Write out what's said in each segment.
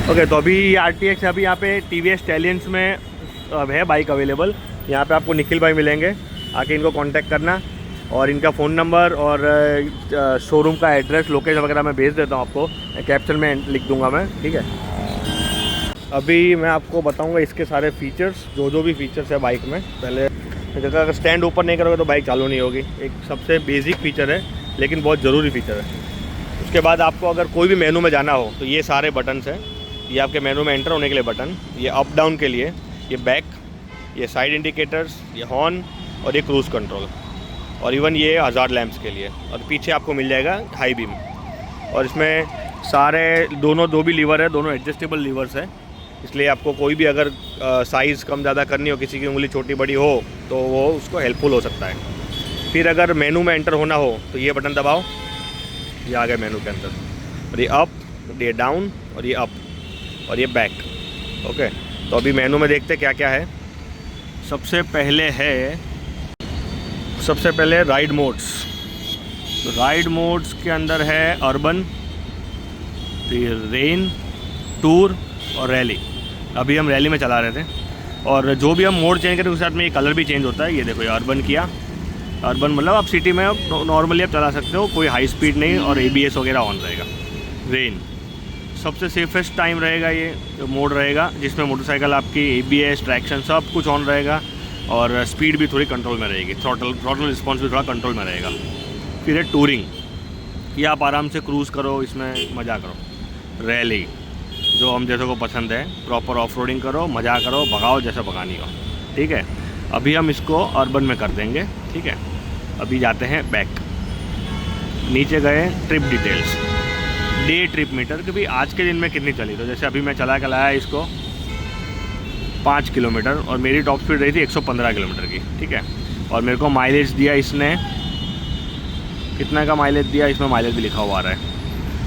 Okay, तो अभी RTX अभी यहाँ पे TVS स्टैलियंस में है बाइक अवेलेबल। यहाँ पे आपको निखिल भाई मिलेंगे, आके इनको कांटेक्ट करना और इनका फ़ोन नंबर और शोरूम का एड्रेस लोकेशन वगैरह मैं भेज देता हूँ आपको, कैप्शन में लिख दूँगा मैं, ठीक है। अभी मैं आपको बताऊँगा इसके सारे फीचर्स, जो भी फीचर्स है बाइक में। पहले अगर स्टैंड ऊपर नहीं करोगे तो बाइक चालू नहीं होगी, एक सबसे बेसिक फ़ीचर है लेकिन बहुत ज़रूरी फ़ीचर है। उसके बाद आपको अगर कोई भी मेनू में जाना हो तो ये सारे बटन्स हैं, ये आपके मेनू में एंटर होने के लिए बटन, ये अप डाउन के लिए, ये बैक, ये साइड इंडिकेटर्स, ये हॉर्न और ये क्रूज़ कंट्रोल, और इवन ये हज़ार लैंप्स के लिए। और पीछे आपको मिल जाएगा हाई बीम, और इसमें सारे जो भी लीवर है दोनों एडजस्टेबल लीवर्स है, इसलिए आपको कोई भी अगर साइज़ कम ज़्यादा करनी हो, किसी की उंगली छोटी बड़ी हो तो वो उसको हेल्पफुल हो सकता है। फिर अगर मेनू में एंटर होना हो तो ये बटन दबाओ, ये आ गया मेनू के अंदर, और ये अप, ये डाउन और ये अप और ये बैक। ओके, तो अभी मेनू में देखते क्या क्या है। सबसे पहले राइड मोड्स। तो राइड मोड्स के अंदर है अर्बन, फिर रेन, टूर और रैली। अभी हम रैली में चला रहे थे, और जो भी हम मोड चेंज करें उसके साथ में ये कलर भी चेंज होता है। ये देखो, ये अर्बन किया, अर्बन मतलब आप सिटी में नॉर्मली आप चला सकते हो, कोई हाई स्पीड नहीं, और ABS वगैरह ऑन रहेगा। रेन सबसे सेफेस्ट टाइम रहेगा, ये मोड रहेगा जिसमें मोटरसाइकिल आपकी ABS ट्रैक्शन सब कुछ ऑन रहेगा, और स्पीड भी थोड़ी कंट्रोल में रहेगी, थ्रॉटल रिस्पॉन्स भी थोड़ा कंट्रोल में रहेगा। फिर है टूरिंग, ये आप आराम से क्रूज़ करो, इसमें मज़ा करो। रैली, जो हम जैसे को पसंद है, प्रॉपर ऑफ रोडिंग करो, मज़ा करो, भगाओ जैसा भगानी हो, ठीक है। अभी हम इसको अर्बन में कर देंगे, ठीक है। अभी जाते हैं बैक, नीचे गए trip details, day trip meter कि भाई आज के दिन में कितनी चली। तो जैसे अभी मैं चला के लाया इसको 5 किलोमीटर, और मेरी टॉप स्पीड रही थी 115 किलोमीटर की, ठीक है। और मेरे को माइलेज दिया इसने, कितना का माइलेज दिया, इसमें माइलेज भी लिखा हुआ आ रहा है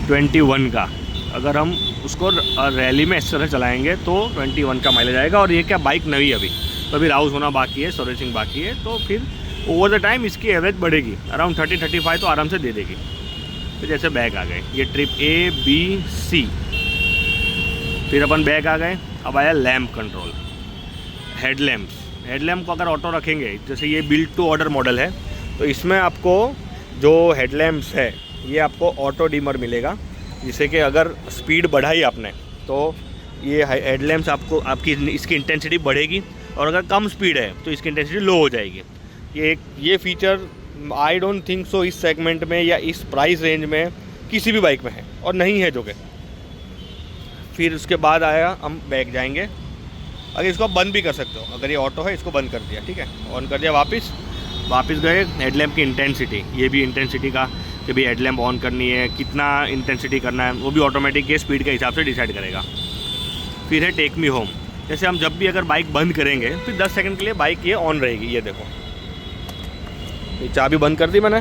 21 का। अगर हम उसको रैली में इस तरह चलाएँगे तो 21 का माइलेज आएगा। और ये क्या बाइक नई अभी, तो अभी राउस होना बाकी है, सर्विसिंग बाकी है, तो फिर ओवर द टाइम इसकी एवरेज बढ़ेगी, अराउंड 30-35 तो आराम से दे देगी। फिर जैसे बैक आ गए, ये ट्रिप A B C, फिर अपन बैक आ गए। अब आया लैम्प कंट्रोल, हेडलैम्प को अगर ऑटो रखेंगे, जैसे ये बिल्ड टू ऑर्डर मॉडल है, तो इसमें आपको जो हेडलैम्प्स है ये आपको ऑटो डिमर मिलेगा, जिससे कि अगर स्पीड बढ़ाई आपने तो ये हेडलैम्प्स आपको आपकी इसकी इंटेंसिटी बढ़ेगी, और अगर कम स्पीड है तो इसकी इंटेंसिटी लो हो जाएगी। ये feature I don't think so इस सेगमेंट में या इस प्राइस रेंज में किसी भी बाइक में है, और नहीं है जो कि। फिर उसके बाद आया, हम बैक जाएंगे। अगर इसको आप बंद भी कर सकते हो, अगर ये ऑटो है इसको बंद कर दिया, ठीक है, ऑन कर दिया, वापस गए। हेडलैम्प की इंटेंसिटी, ये भी इंटेंसिटी का कि भाई हेडलैम्प ऑन करनी है, कितना इंटेंसिटी करना है, वो भी ऑटोमेटिक के स्पीड के हिसाब से डिसाइड करेगा। फिर है टेक मी होम, जैसे हम जब भी अगर बाइक बंद करेंगे फिर 10 सेकंड के लिए बाइक ये ऑन रहेगी। ये देखो, ये चाबी बंद कर दी मैंने,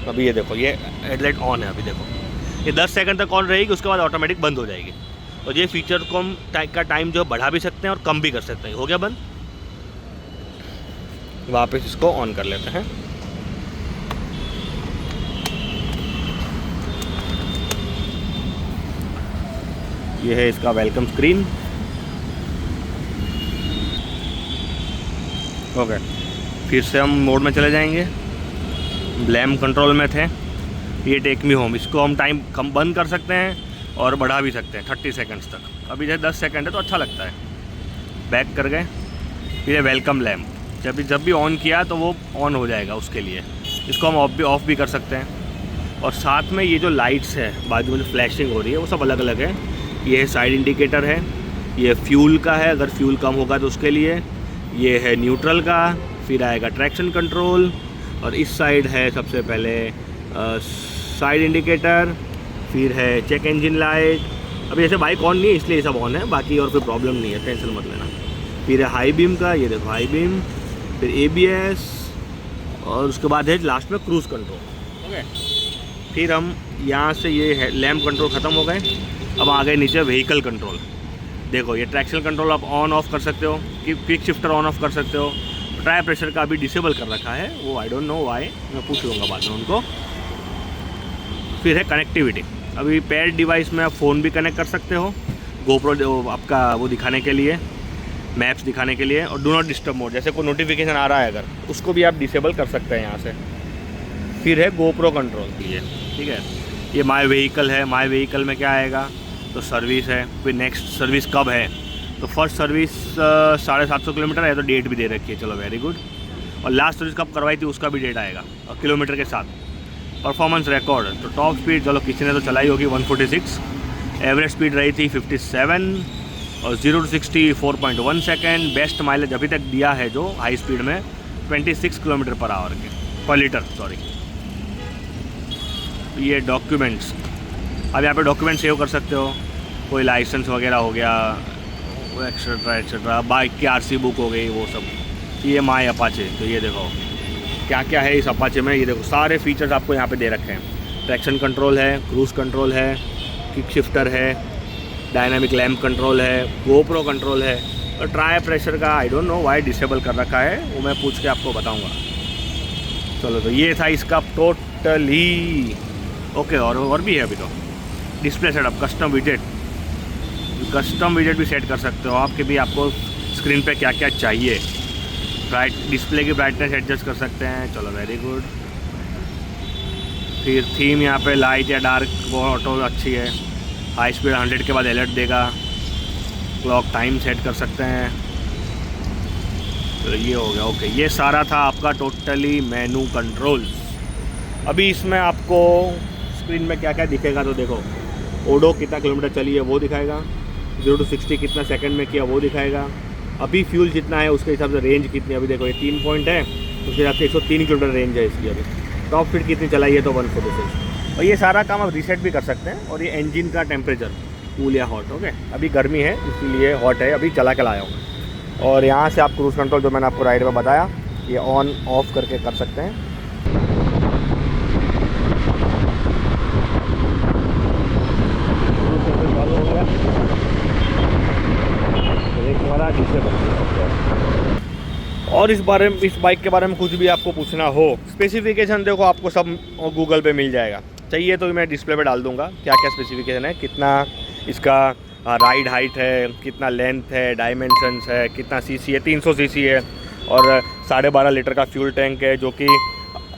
अभी ये देखो ये हेडलाइट ऑन है, अभी देखो ये 10 सेकंड तक ऑन रहेगी, उसके बाद ऑटोमेटिक बंद हो जाएगी। और ये फीचर को हम टाइम जो बढ़ा भी सकते हैं और कम भी कर सकते हैं। हो गया बंद, वापस इसको ऑन कर लेते हैं। ये है इसका वेलकम स्क्रीन। ओके, फिर से हम मोड में चले जाएंगे, लैम्प कंट्रोल में थे। ये टेक मी होम, इसको हम टाइम कम बंद कर सकते हैं और बढ़ा भी सकते हैं 30 सेकंड्स तक। अभी जैसे 10 सेकंड है तो अच्छा लगता है। बैक कर गए, फिर ये वेलकम लैम्प, जब भी ऑन किया तो वो ऑन हो जाएगा, उसके लिए इसको हम ऑफ भी कर सकते हैं। और साथ में ये जो लाइट्स है बाजू में जो फ्लैशिंग हो रही है वो सब अलग अलग है। ये साइड इंडिकेटर है, ये फ्यूल का है, अगर फ्यूल कम होगा तो उसके लिए। ये है न्यूट्रल का, फिर आएगा ट्रैक्शन कंट्रोल, और इस साइड है सबसे पहले साइड इंडिकेटर, फिर है चेक इंजन लाइट। अभी जैसे बाइक ऑन नहीं है इसलिए ये सब ऑन है, बाकी और कोई प्रॉब्लम नहीं है, टेंशन मत लेना। फिर है हाई बीम का, ये देखो हाई बीम, फिर ABS, और उसके बाद है लास्ट में क्रूज़ कंट्रोल। ओके, फिर हम यहाँ से ये लैम्प कंट्रोल ख़त्म हो गए। अब आ गए नीचे व्हीकल कंट्रोल। देखो ये ट्रैक्शन कंट्रोल आप ऑन ऑफ कर सकते हो, कि क्विक शिफ्टर ऑन ऑफ कर सकते हो। टायर प्रेशर का अभी डिसेबल कर रखा है, वो आई डोंट नो व्हाई, मैं पूछ लूँगा बाद में उनको। फिर है कनेक्टिविटी, अभी पेड डिवाइस में आप फ़ोन भी कनेक्ट कर सकते हो, गोप्रो आपका वो दिखाने के लिए, मैप्स दिखाने के लिए, और डू नॉट डिस्टर्ब मोड, जैसे कोई नोटिफिकेशन आ रहा है अगर, उसको भी आप डिसेबल कर सकते हैं यहाँ से। फिर है गोप्रो कंट्रोल, ये ठीक है। ये माय व्हीकल है, माय व्हीकल में क्या आएगा तो सर्विस है, फिर नेक्स्ट सर्विस कब है, तो फर्स्ट सर्विस 750 किलोमीटर है, तो डेट भी दे रखी है, चलो वेरी गुड। और लास्ट सर्विस कब करवाई थी उसका भी डेट आएगा और किलोमीटर के साथ। परफॉर्मेंस रिकॉर्ड, तो टॉप स्पीड चलो किसी ने तो चलाई होगी 146, एवरेज स्पीड रही थी 57, और 0 to 60 4.1 सेकेंड। बेस्ट माइलेज अभी तक दिया है जो हाई स्पीड में 26 किलोमीटर पर लीटर सॉरी। ये डॉक्यूमेंट्स, अब यहाँ पे डॉक्यूमेंट सेव कर सकते हो, कोई लाइसेंस वगैरह हो गया, वो एक्सेट्रा, बाइक की आरसी बुक हो गई, वो सब। ये माय अपाचे, तो ये देखो क्या क्या है इस अपाचे में, ये देखो सारे फीचर्स आपको यहाँ पे दे रखे हैं। ट्रैक्शन कंट्रोल है, क्रूज़ कंट्रोल है, किक शिफ्टर है, डायनामिक लैम्प कंट्रोल है, गोप्रो कंट्रोल है, और टायर प्रेशर का I don't know why disable कर रखा है, वो मैं पूछ के आपको बताऊँगा। चलो तो ये था इसका टोटली ओके। और भी है अभी तो डिस्प्ले सेटअप, कस्टम विजेट भी सेट कर सकते हो आप, कि भी आपको स्क्रीन पे क्या क्या चाहिए। डिस्प्ले की ब्राइटनेस एडजस्ट कर सकते हैं, चलो वेरी गुड। फिर थीम यहाँ पे लाइट या डार्क वो ऑटो अच्छी है। हाई स्पीड 100 के बाद अलर्ट देगा। क्लॉक टाइम सेट कर सकते हैं। तो ये हो गया ओके। ये सारा था आपका टोटली मेनू कंट्रोल्स। अभी इसमें आपको स्क्रीन में क्या क्या दिखेगा तो देखो, ओडो कितना किलोमीटर चली है वो दिखाएगा, 0 to 60 कितना सेकंड में किया वो दिखाएगा, अभी फ्यूल जितना है उसके हिसाब से रेंज कितनी, अभी देखो ये 3 पॉइंट है, उसके हिसाब से 103 किलोमीटर रेंज है इसकी। अभी टॉप स्पीड कितनी चलाई है तो 146। और ये सारा काम आप रीसेट भी कर सकते हैं। और ये इंजन का टेम्परेचर कूल या हॉट, ओके। अभी गर्मी है इसीलिए हॉट है, अभी चला के लाया हूँ। और यहाँ से आप क्रूज़ कंट्रोल जो मैंने आपको राइड में बताया, ये ऑन ऑफ करके कर सकते हैं। और इस बाइक के बारे में कुछ भी आपको पूछना हो, स्पेसिफिकेशन देखो आपको सब गूगल पे मिल जाएगा। चाहिए तो मैं डिस्प्ले पे डाल दूंगा क्या क्या स्पेसिफिकेशन है, कितना इसका राइड हाइट है, कितना लेंथ है, डायमेंशंस है, कितना सीसी है, 300 सीसी है, और 12.5 लीटर का फ्यूल टैंक है, जो कि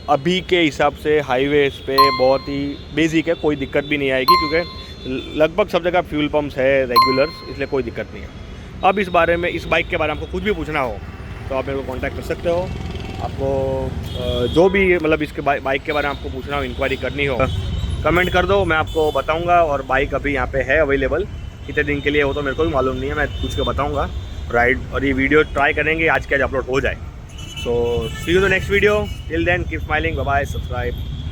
अभी के हिसाब से हाईवेज पे बहुत ही बेसिक है, कोई दिक्कत भी नहीं आएगी, क्योंकि लगभग सब जगह फ्यूल पम्प्स है रेगुलर, इसलिए कोई दिक्कत नहीं है। अब इस बाइक के बारे में आपको कुछ भी पूछना हो तो आप मेरे को कांटेक्ट कर सकते हो। आपको जो भी मतलब इसके बाइक के बारे में आपको पूछना हो, इंक्वायरी करनी हो, कमेंट कर दो, मैं आपको बताऊंगा। और बाइक अभी यहाँ पे है अवेलेबल, कितने दिन के लिए हो तो मेरे को भी मालूम नहीं है, मैं पूछ के बताऊंगा राइड। और ये वीडियो ट्राई करेंगे आज के आज अपलोड हो जाए। So see you the next video, till then keep smiling, bye bye, subscribe.